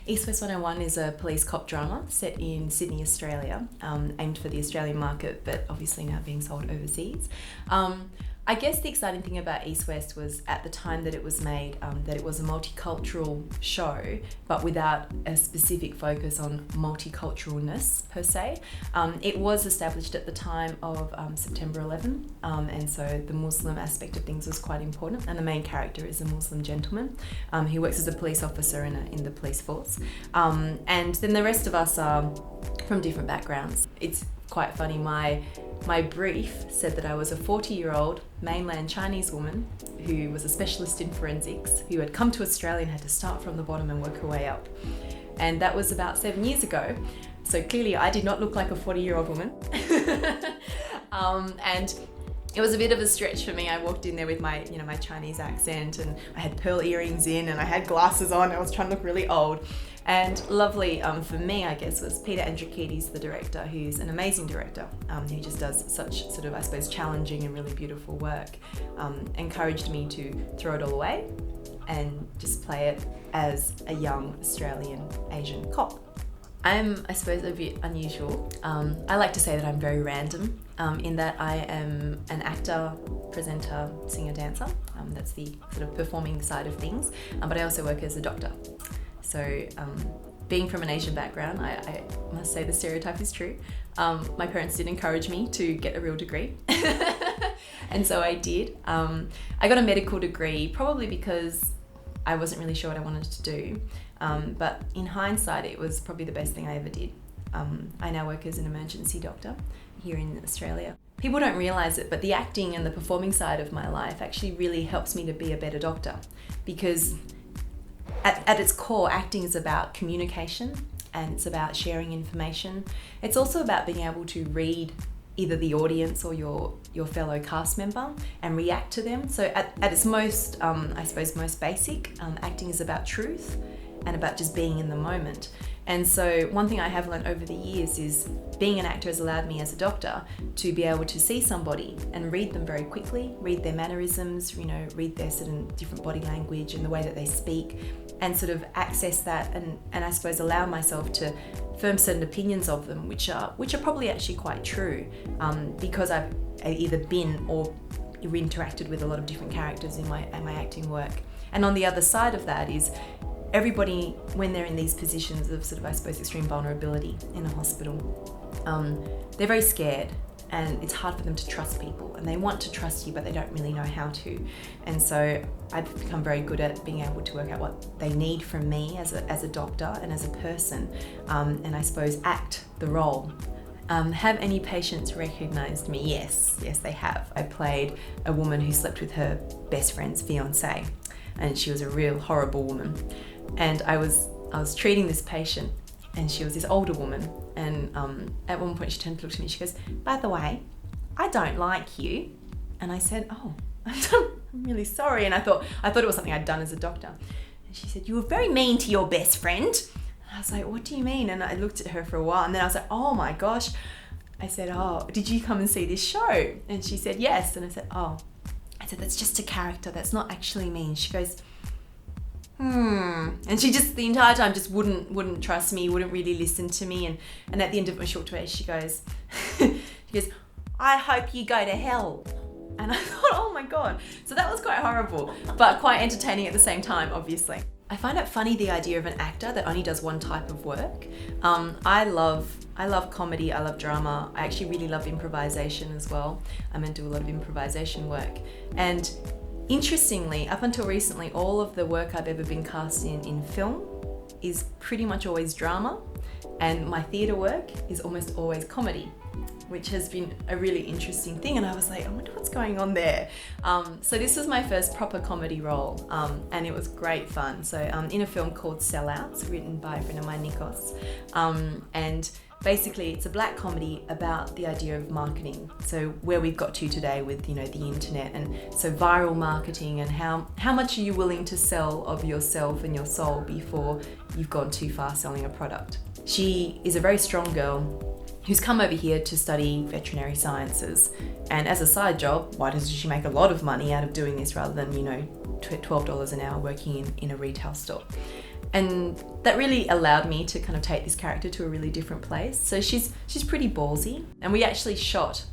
East West 101 is a police cop drama set in Sydney, Australia, aimed for the Australian market, but obviously now being sold overseas. I guess the exciting thing about East West was at the time that it was made, that it was a multicultural show, but without a specific focus on multiculturalness per se. It was established at the time of September 11, and so the Muslim aspect of things was quite important, and the main character is a Muslim gentleman who works as a police officer in the police force. And then the rest of us are from different backgrounds. It's quite funny, my brief said that I was a 40-year-old mainland Chinese woman who was a specialist in forensics, who had come to Australia and had to start from the bottom and work her way up. And that was about 7 years ago. So clearly I did not look like a 40-year-old woman. And it was a bit of a stretch for me. I walked in there with my Chinese accent, and I had pearl earrings in, and I had glasses on. I was trying to look really old. And lovely for me, I guess, was Peter Andrikidis, the director, who's an amazing director, who just does such sort of, I suppose, challenging and really beautiful work, encouraged me to throw it all away and just play it as a young Australian Asian cop. I'm, I suppose, a bit unusual. I like to say that I'm very random, in that I am an actor, presenter, singer, dancer. That's the sort of performing side of things, but I also work as a doctor. So being from an Asian background, I must say the stereotype is true. My parents did encourage me to get a real degree. And so I did. I got a medical degree probably because I wasn't really sure what I wanted to do. But in hindsight, it was probably the best thing I ever did. I now work as an emergency doctor here in Australia. People don't realise it, but the acting and the performing side of my life actually really helps me to be a better doctor, because at its core, acting is about communication, and it's about sharing information. It's also about being able to read either the audience or your fellow cast member and react to them. So at its most, I suppose, most basic, acting is about truth and about just being in the moment. And so one thing I have learned over the years is being an actor has allowed me as a doctor to be able to see somebody and read them very quickly, read their mannerisms, read their certain different body language and the way that they speak, and sort of access that and I suppose allow myself to form certain opinions of them, which are probably actually quite true, because I've either been or interacted with a lot of different characters in my acting work. And on the other side of that is everybody, when they're in these positions of sort of, I suppose, extreme vulnerability in a hospital, they're very scared, and it's hard for them to trust people, and they want to trust you, but they don't really know how to. And so I've become very good at being able to work out what they need from me as a doctor and as a person, and I suppose act the role. Have any patients recognised me? Yes, they have. I played a woman who slept with her best friend's fiance, and she was a real horrible woman. And I was treating this patient, and she was this older woman, and at one point she turned to look at me and she goes, "By the way, I don't like you." And I said, "Oh, I'm really sorry." And I thought it was something I'd done as a doctor. And she said, "You were very mean to your best friend." And I was like, "What do you mean?" And I looked at her for a while, and then I was like, "Oh my gosh." I said, "Oh, did you come and see this show?" And she said, "Yes." And I said, "Oh." I said, "That's just a character, that's not actually me." And she goes, And she just the entire time just wouldn't trust me, wouldn't really listen to me, and at the end of it, when she walked away, she goes, "I hope you go to hell." And I thought, oh my God. So that was quite horrible, but quite entertaining at the same time, obviously. I find it funny, the idea of an actor that only does one type of work. I love comedy, I love drama. I actually really love improvisation as well. I do a lot of improvisation work. And interestingly, up until recently, all of the work I've ever been cast in film is pretty much always drama, and my theatre work is almost always comedy, which has been a really interesting thing. And I was like, I wonder what's going on there. So this was my first proper comedy role, and it was great fun. So in a film called Sellouts, written by a friend of mine, Nikos, and basically it's a black comedy about the idea of marketing. So where we've got to today with, the internet, and so viral marketing, and how much are you willing to sell of yourself and your soul before you've gone too far selling a product. She is a very strong girl who's come over here to study veterinary sciences, and as a side job, why does she make a lot of money out of doing this rather than, $12 an hour working in a retail store? And that really allowed me to kind of take this character to a really different place. So she's pretty ballsy, and we actually shot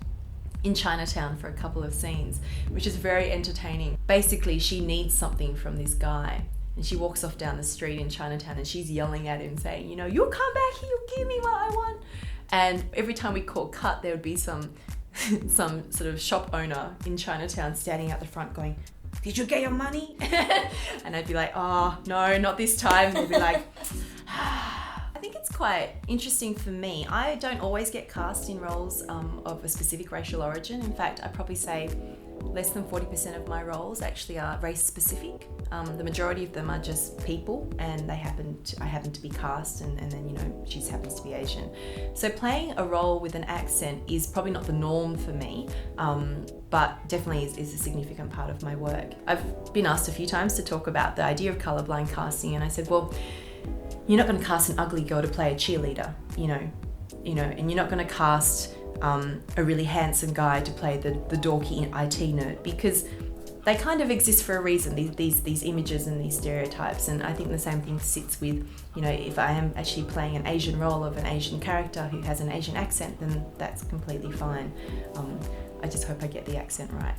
in Chinatown for a couple of scenes, which is very entertaining. Basically, she needs something from this guy, and she walks off down the street in Chinatown and she's yelling at him saying, you know, you'll come back here, you'll give me what I want. And every time we call cut, there would be some sort of shop owner in Chinatown standing out the front going, did you get your money? And I'd be like, oh, no, not this time. They'd be like, I think it's quite interesting for me. I don't always get cast in roles of a specific racial origin. In fact, I'd probably say less than 40% of my roles actually are race specific. The majority of them are just people, and I happen to be cast, and then, you know, she just happens to be Asian. So playing a role with an accent is probably not the norm for me, but definitely is a significant part of my work. I've been asked a few times to talk about the idea of colourblind casting, and I said, well, you're not going to cast an ugly girl to play a cheerleader, you know, and you're not going to cast a really handsome guy to play the dorky IT nerd, because they kind of exist for a reason, these images and these stereotypes. And I think the same thing sits with, you know, if I am actually playing an Asian role of an Asian character who has an Asian accent, then that's completely fine. I just hope I get the accent right.